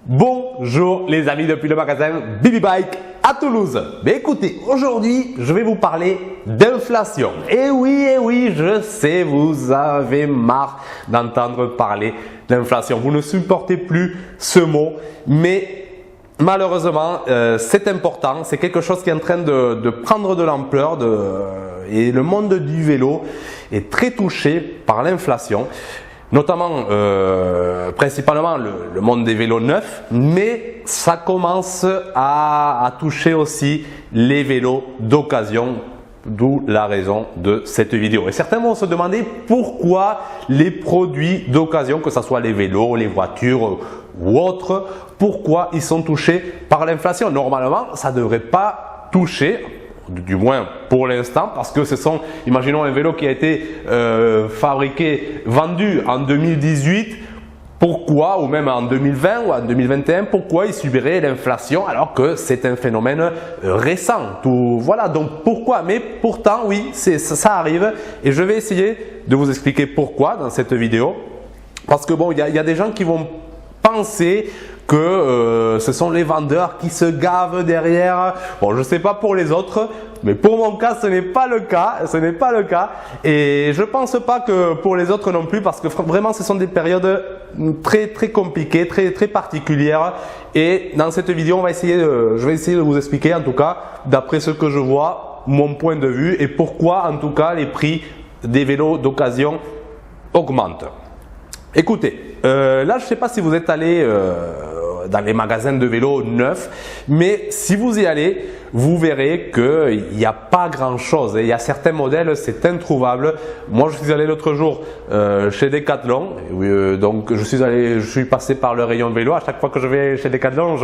Bonjour les amis depuis le magasin Bibi Bike à Toulouse. Mais écoutez, aujourd'hui je vais vous parler d'inflation. Et oui, je sais, vous avez marre d'entendre parler d'inflation. Vous ne supportez plus ce mot, mais malheureusement c'est important. C'est quelque chose qui est en train de prendre de l'ampleur et le monde du vélo est très touché par l'inflation. Notamment, principalement le monde des vélos neufs, mais ça commence à toucher aussi les vélos d'occasion, d'où la raison de cette vidéo. Et certains vont se demander pourquoi les produits d'occasion, que ce soit les vélos, les voitures ou autres, pourquoi ils sont touchés par l'inflation. Normalement, ça ne devrait pas toucher, du moins pour l'instant, parce que ce sont, imaginons un vélo qui a été vendu en 2018, pourquoi, ou même en 2020 ou en 2021, pourquoi il subirait l'inflation alors que c'est un phénomène récent. Voilà, donc pourquoi? Mais pourtant, oui, ça arrive et je vais essayer de vous expliquer pourquoi dans cette vidéo. Parce que bon, il y a des gens qui vont penser que ce sont les vendeurs qui se gavent derrière. Bon, je ne sais pas pour les autres, mais pour mon cas, ce n'est pas le cas. Et je ne pense pas que pour les autres non plus, parce que vraiment, ce sont des périodes très compliquées, très particulières. Et dans cette vidéo, je vais essayer de vous expliquer, en tout cas, d'après ce que je vois, mon point de vue et pourquoi, en tout cas, les prix des vélos d'occasion augmentent. Écoutez, là je ne sais pas si vous êtes allé dans les magasins de vélos neufs, mais si vous y allez, vous verrez qu'il n'y a pas grand chose. Il y a certains modèles, c'est introuvable. Moi je suis allé l'autre jour chez Decathlon, donc je suis passé par le rayon vélo. À chaque fois que je vais chez Decathlon,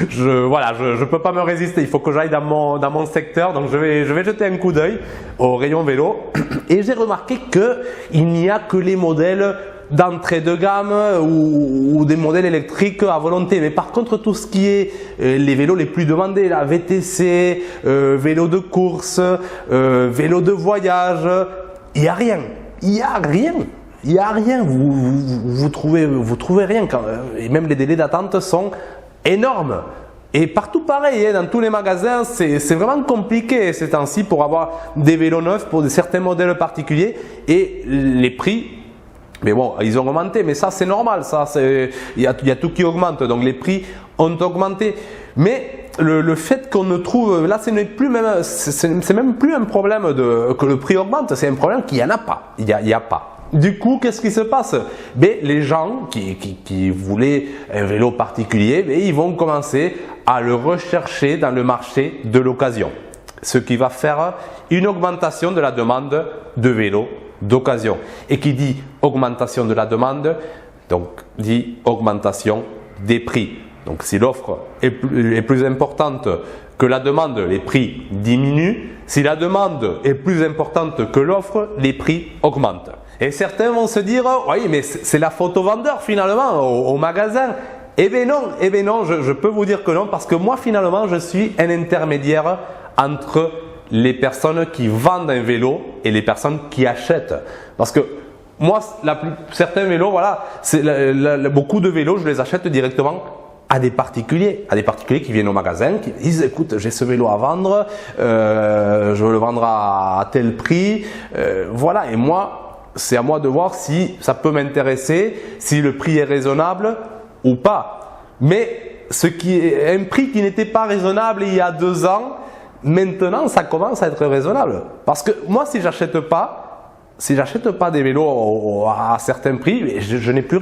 je peux pas me résister. Il faut que j'aille dans mon secteur, donc je vais jeter un coup d'œil au rayon vélo. Et j'ai remarqué qu'il n'y a que les modèles d'entrée de gamme ou des modèles électriques à volonté. Mais par contre, tout ce qui est les vélos les plus demandés, la VTC, vélo de course, vélo de voyage, il n'y a rien. Vous trouvez rien. Et même les délais d'attente sont énormes. Et partout pareil, dans tous les magasins, c'est vraiment compliqué ces temps-ci pour avoir des vélos neufs pour certains modèles particuliers. Et les prix, mais bon, ils ont augmenté, mais ça c'est normal, il y a tout qui augmente, donc les prix ont augmenté. Mais le fait qu'on ne trouve, là c'est même plus un problème que le prix augmente, c'est un problème qu'il n'y en a pas. Il y a pas. Du coup, qu'est-ce qui se passe? Les gens qui voulaient un vélo particulier, ils vont commencer à le rechercher dans le marché de l'occasion. Ce qui va faire une augmentation de la demande de vélos d'occasion. Et qui dit augmentation de la demande, donc dit augmentation des prix. Donc si l'offre est plus importante que la demande, les prix diminuent. Si la demande est plus importante que l'offre, les prix augmentent. Et certains vont se dire, oui mais c'est la faute au vendeur finalement, au magasin. Eh bien non, je peux vous dire que non, parce que moi finalement je suis un intermédiaire entre les personnes qui vendent un vélo et les personnes qui achètent. Parce que moi, certains vélos, voilà, beaucoup de vélos, je les achète directement à des particuliers qui viennent au magasin, qui disent écoute, j'ai ce vélo à vendre, je veux le vendre à tel prix, voilà. Et moi, c'est à moi de voir si ça peut m'intéresser, si le prix est raisonnable ou pas. Mais un prix qui n'était pas raisonnable il y a 2 ans, maintenant, ça commence à être raisonnable. Parce que moi, si j'achète pas des vélos à certains prix, je n'ai plus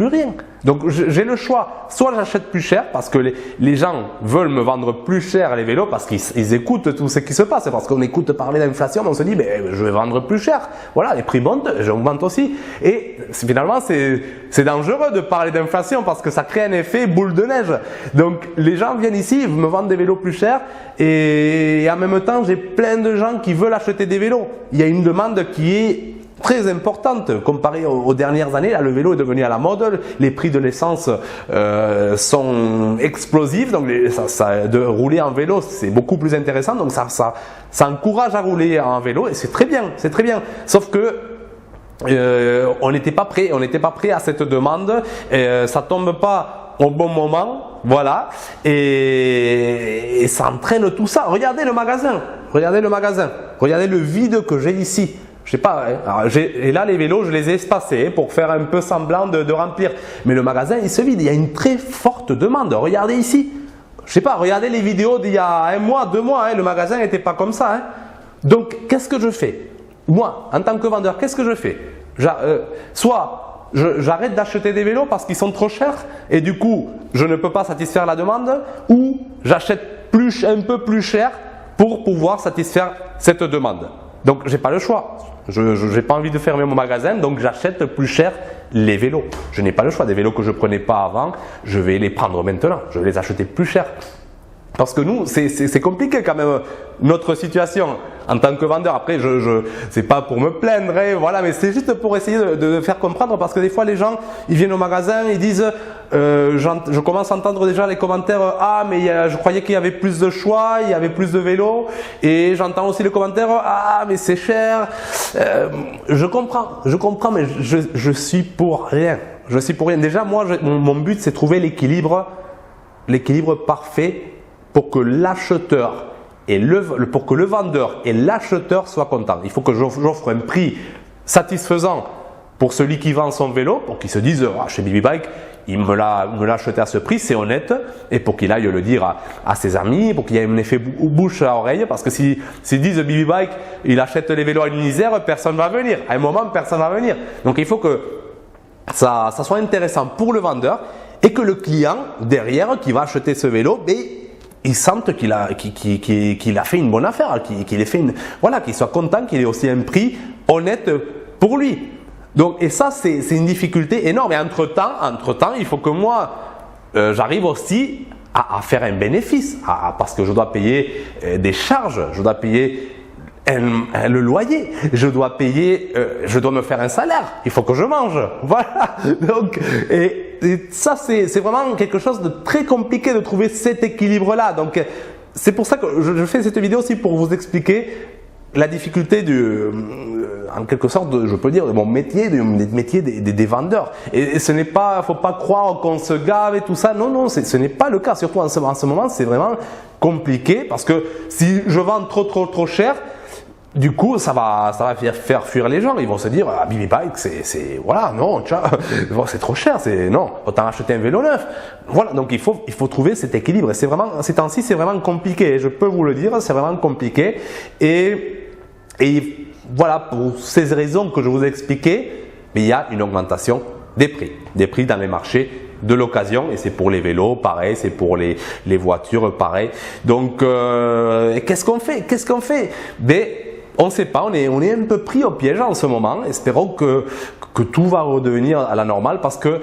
rien. Donc, j'ai le choix. Soit j'achète plus cher parce que les gens veulent me vendre plus cher les vélos parce qu'ils écoutent tout ce qui se passe. Parce qu'on écoute parler d'inflation, on se dit, je vais vendre plus cher. Voilà, les prix montent, j'augmente aussi. Et finalement, c'est dangereux de parler d'inflation parce que ça crée un effet boule de neige. Donc, les gens viennent ici, me vendent des vélos plus chers et en même temps, j'ai plein de gens qui veulent acheter des vélos. Il y a une demande qui est très importante comparée aux dernières années. Là, le vélo est devenu à la mode, les prix de l'essence sont explosifs, donc de rouler en vélo c'est beaucoup plus intéressant, donc ça encourage à rouler en vélo et c'est très bien. Sauf que on n'était pas prêt à cette demande, ça tombe pas au bon moment, voilà, et ça entraîne tout ça. Regardez le magasin, regardez le vide que j'ai ici. Je sais pas, hein. Alors, et là les vélos je les ai espacés pour faire un peu semblant de remplir. Mais le magasin il se vide, il y a une très forte demande. Regardez ici, je sais pas, regardez les vidéos d'il y a 1 mois, 2 mois, hein, le magasin n'était pas comme ça. Hein. Donc qu'est-ce que je fais? Moi, en tant que vendeur, qu'est-ce que je fais? Soit j'arrête d'acheter des vélos parce qu'ils sont trop chers et du coup je ne peux pas satisfaire la demande, ou j'achète un peu plus cher pour pouvoir satisfaire cette demande. Donc j'ai pas le choix. Je n'ai pas envie de fermer mon magasin, donc j'achète plus cher les vélos. Je n'ai pas le choix. Des vélos que je ne prenais pas avant, je vais les prendre maintenant. Je vais les acheter plus cher. Parce que nous, c'est compliqué quand même notre situation en tant que vendeur. Après, c'est pas pour me plaindre, hein, voilà, mais c'est juste pour essayer de faire comprendre, parce que des fois les gens, ils viennent au magasin, ils disent, je commence à entendre déjà les commentaires, ah mais je croyais qu'il y avait plus de choix, il y avait plus de vélos, et j'entends aussi les commentaires, ah mais c'est cher. Je comprends, mais je suis pour rien. Je suis pour rien. Déjà, moi, mon but, c'est de trouver l'équilibre parfait pour que l'acheteur pour que le vendeur et l'acheteur soient contents. Il faut que j'offre un prix satisfaisant pour celui qui vend son vélo, pour qu'il se dise, ah, chez BB Bike, il me l'a acheté à ce prix, c'est honnête, et pour qu'il aille le dire à ses amis, pour qu'il y ait un effet bouche à oreille, parce que s'ils disent BB Bike, il achète les vélos à une misère, personne ne va venir. À un moment, personne ne va venir. Donc il faut que ça soit intéressant pour le vendeur et que le client derrière qui va acheter ce vélo, il sente qu'il a fait une bonne affaire, qu'il soit content, qu'il ait aussi un prix honnête pour lui. Donc, et ça, c'est une difficulté énorme. Et entre-temps, il faut que moi, j'arrive aussi à faire un bénéfice, parce que je dois payer des charges, je dois payer le loyer, je dois me faire un salaire, il faut que je mange, voilà. Donc, et ça c'est vraiment quelque chose de très compliqué de trouver cet équilibre là. Donc c'est pour ça que je fais cette vidéo aussi, pour vous expliquer la difficulté en quelque sorte, je peux dire, de mon métier, du métier des vendeurs. Et ce n'est pas, faut pas croire qu'on se gave et tout ça. Non, ce n'est pas le cas. Surtout en ce moment, c'est vraiment compliqué, parce que si je vends trop cher, du coup, ça va faire fuir les gens. Ils vont se dire, ah, BB Bike, voilà, non, c'est trop cher, non, autant acheter un vélo neuf. Voilà, donc il faut trouver cet équilibre. Et ces temps-ci, c'est vraiment compliqué. Je peux vous le dire, c'est vraiment compliqué. Et voilà, pour ces raisons que je vous ai expliquées, il y a une augmentation des prix dans les marchés de l'occasion, et c'est pour les vélos pareil, c'est pour les voitures pareil. Donc qu'est-ce qu'on fait? On ne sait pas, on est un peu pris au piège en ce moment. Espérons que tout va redevenir à la normale, parce que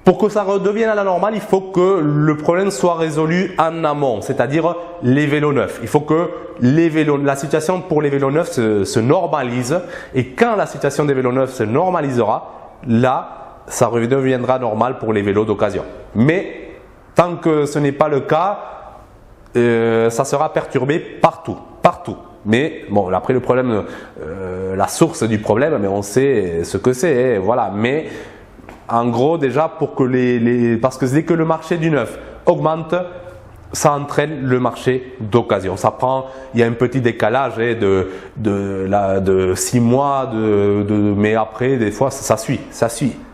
pour que ça redevienne à la normale, il faut que le problème soit résolu en amont, c'est-à-dire les vélos neufs. Il faut que la situation pour les vélos neufs se normalise, et quand la situation des vélos neufs se normalisera, là, ça redeviendra normal pour les vélos d'occasion. Mais tant que ce n'est pas le cas, ça sera perturbé partout. Mais bon, après le problème, la source du problème, mais on sait ce que c'est, hein, voilà. Mais en gros, déjà, pour que parce que dès que le marché du neuf augmente, ça entraîne le marché d'occasion. Il y a un petit décalage de 6 mois, mais après, des fois, ça suit.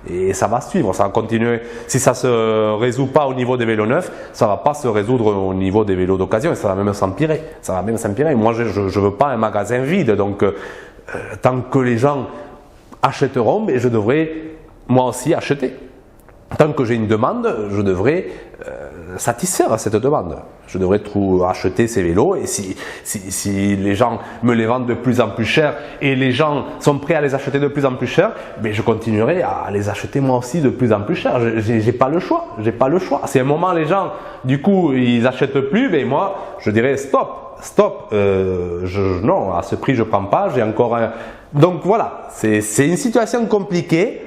Et ça va suivre, ça va continuer. Si ça se résout pas au niveau des vélos neufs, ça va pas se résoudre au niveau des vélos d'occasion, et ça va même s'empirer. Moi, je veux pas un magasin vide, donc tant que les gens achèteront, je devrais moi aussi acheter. Tant que j'ai une demande, je devrais satisfaire cette demande. Je devrais acheter ces vélos, et si les gens me les vendent de plus en plus cher et les gens sont prêts à les acheter de plus en plus cher, je continuerai à les acheter moi aussi de plus en plus cher. J'ai pas le choix. Si à un moment les gens, du coup, ils achètent plus, moi, je dirais stop. Non, à ce prix je prends pas. J'ai encore un. Donc voilà, c'est une situation compliquée.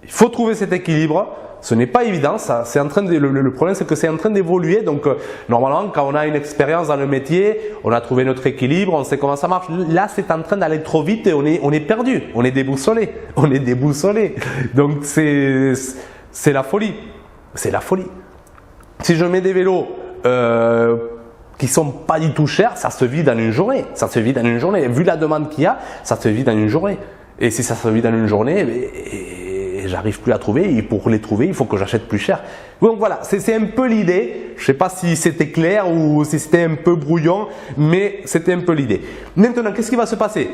Il faut trouver cet équilibre. Ce n'est pas évident, le problème c'est que c'est en train d'évoluer. Donc normalement, quand on a une expérience dans le métier, on a trouvé notre équilibre, on sait comment ça marche. Là, c'est en train d'aller trop vite et on est perdu, on est déboussolé. Donc c'est la folie. Si je mets des vélos qui sont pas du tout chers, ça se vide en une journée. Ça se vide en une journée. Vu la demande qu'il y a, ça se vide en une journée. Et si ça se vide en une journée, j'arrive plus à trouver. Et pour les trouver, il faut que j'achète plus cher. Donc voilà, c'est un peu l'idée. Je sais pas si c'était clair ou si c'était un peu brouillon, mais c'était un peu l'idée. Maintenant, qu'est-ce qui va se passer?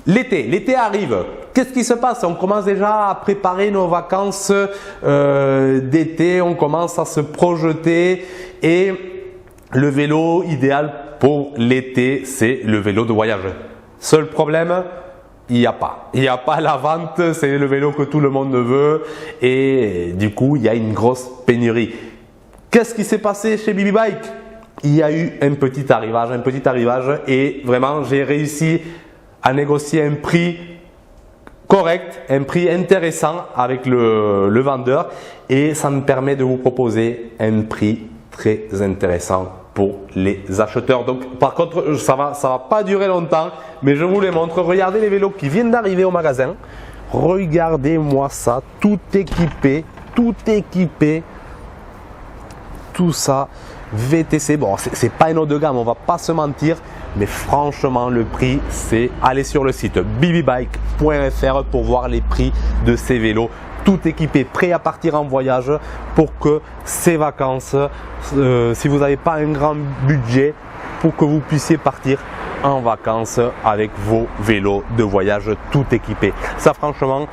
L'été arrive. Qu'est-ce qui se passe? On commence déjà à préparer nos vacances d'été. On commence à se projeter et le vélo idéal pour l'été, c'est le vélo de voyage. Seul problème, il n'y a pas. Il n'y a pas à la vente, c'est le vélo que tout le monde veut et du coup, il y a une grosse pénurie. Qu'est-ce qui s'est passé chez BB Bike? Il y a eu un petit arrivage et vraiment, j'ai réussi à négocier un prix correct, un prix intéressant avec le vendeur et ça me permet de vous proposer un prix très intéressant pour les acheteurs. Donc par contre ça va pas durer longtemps, mais je vous les montre. Regardez les vélos qui viennent d'arriver au magasin. Regardez-moi ça, tout équipé, tout ça VTC. Bon, c'est pas un haut de gamme, on va pas se mentir, mais franchement le prix, c'est aller sur le site bbbike.fr pour voir les prix de ces vélos. Tout équipé, prêt à partir en voyage pour que ces vacances, si vous n'avez pas un grand budget, pour que vous puissiez partir en vacances avec vos vélos de voyage tout équipés. Ça franchement,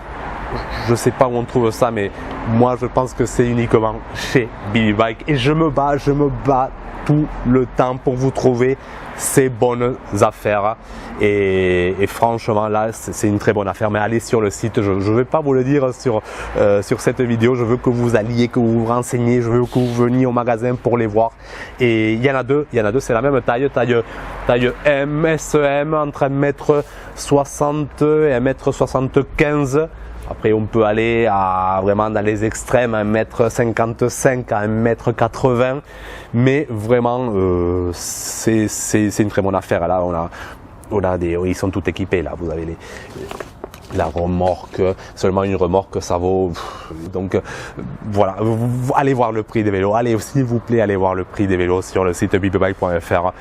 je ne sais pas où on trouve ça, mais moi je pense que c'est uniquement chez BB Bike et je me bats tout le temps pour vous trouver ces bonnes affaires et franchement là c'est une très bonne affaire. Mais allez sur le site, je ne vais pas vous le dire sur cette vidéo, je veux que vous alliez, que vous vous renseigniez, je veux que vous veniez au magasin pour les voir. Et il y en a deux, c'est la même taille M, SEM, entre 1m60 et 1m75. Après, on peut aller vraiment dans les extrêmes, 1m55 à 1m80. Mais vraiment, c'est une très bonne affaire. Là, ils sont tout équipés. Là, vous avez la remorque, seulement une remorque, ça vaut. Donc, voilà. Allez voir le prix des vélos. Allez, s'il vous plaît, allez voir le prix des vélos sur le site bbbike.fr.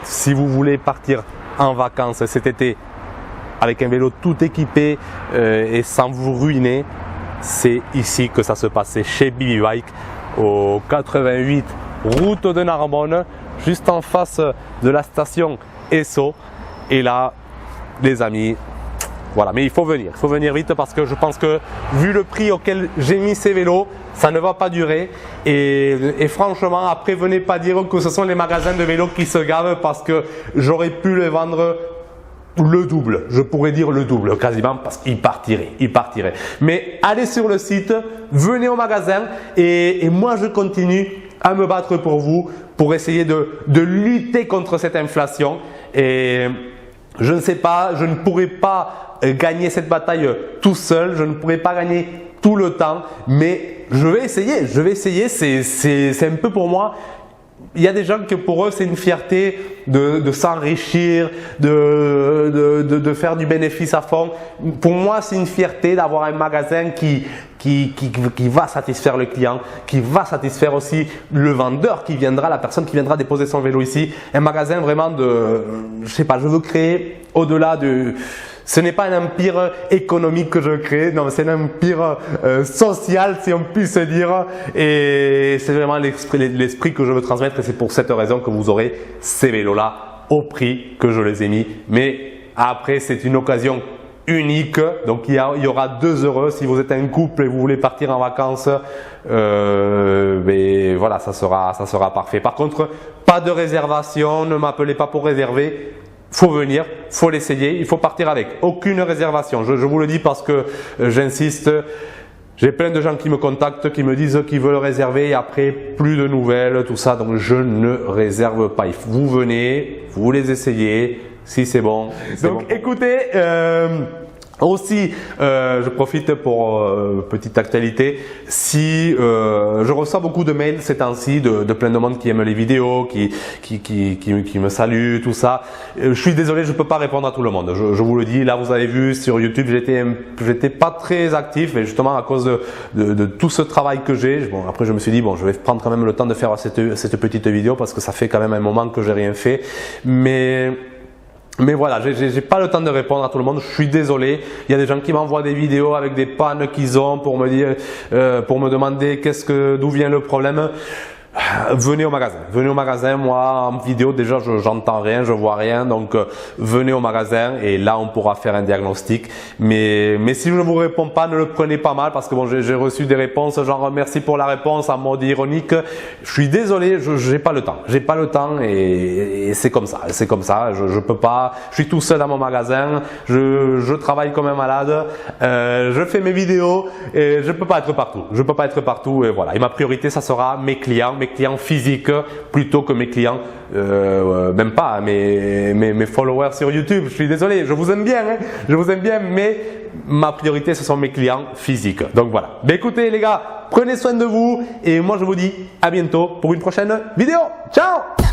Si vous voulez partir en vacances cet été, avec un vélo tout équipé et sans vous ruiner, c'est ici que ça se passait chez BB Bike au 88 route de Narbonne, juste en face de la station Esso. Et là, les amis, voilà, mais il faut venir vite parce que je pense que vu le prix auquel j'ai mis ces vélos, ça ne va pas durer et franchement après venez pas dire que ce sont les magasins de vélos qui se gavent parce que j'aurais pu les vendre le double, je pourrais dire le double quasiment parce qu'il partirait. Mais allez sur le site, venez au magasin et moi je continue à me battre pour vous pour essayer de lutter contre cette inflation. Et je ne sais pas, je ne pourrai pas gagner cette bataille tout seul, je ne pourrai pas gagner tout le temps, mais je vais essayer, c'est un peu pour moi. Il y a des gens que pour eux c'est une fierté de s'enrichir, de faire du bénéfice à fond. Pour moi c'est une fierté d'avoir un magasin qui va satisfaire le client, qui va satisfaire aussi le vendeur qui viendra, la personne qui viendra déposer son vélo ici. Un magasin vraiment je sais pas, je veux créer au-delà de… Ce n'est pas un empire économique que je crée, non, c'est un empire social si on peut se dire et c'est vraiment l'esprit que je veux transmettre et c'est pour cette raison que vous aurez ces vélos-là au prix que je les ai mis. Mais après, c'est une occasion unique, donc il y aura 2 € si vous êtes un couple et vous voulez partir en vacances, mais voilà, ça sera parfait. Par contre, pas de réservation, ne m'appelez pas pour réserver. Faut venir, faut l'essayer, il faut partir avec. Aucune réservation. Je vous le dis parce que j'insiste. J'ai plein de gens qui me contactent, qui me disent qu'ils veulent réserver et après plus de nouvelles, tout ça. Donc je ne réserve pas. Vous venez, vous les essayez. Si c'est bon. Donc écoutez, Aussi, je profite pour petite actualité, si je reçois beaucoup de mails ces temps-ci de plein de monde qui aiment les vidéos, qui me salue, tout ça. Je suis désolé, je peux pas répondre à tout le monde. Je vous le dis, là vous avez vu sur YouTube, j'étais pas très actif, et justement à cause de tout ce travail que j'ai. Bon, après je me suis dit bon, je vais prendre quand même le temps de faire cette petite vidéo parce que ça fait quand même un moment que j'ai rien fait, mais voilà, j'ai pas le temps de répondre à tout le monde, je suis désolé. Il y a des gens qui m'envoient des vidéos avec des pannes qu'ils ont pour me dire, pour me demander d'où vient le problème. Venez au magasin, moi en vidéo déjà j'entends rien, je vois rien, donc venez au magasin et là on pourra faire un diagnostic. Mais si je ne vous réponds pas, ne le prenez pas mal parce que bon, j'ai reçu des réponses genre merci pour la réponse en mode ironique. Je suis désolé, j'ai pas le temps et c'est comme ça, je peux pas, je suis tout seul dans mon magasin, je travaille comme un malade, je fais mes vidéos et je peux pas être partout, et voilà. Et ma priorité ça sera mes clients physiques plutôt que mes clients, même pas mes followers sur YouTube. Je suis désolé, je vous aime bien, mais ma priorité ce sont mes clients physiques. Donc voilà. Ben écoutez les gars, prenez soin de vous et moi je vous dis à bientôt pour une prochaine vidéo. Ciao!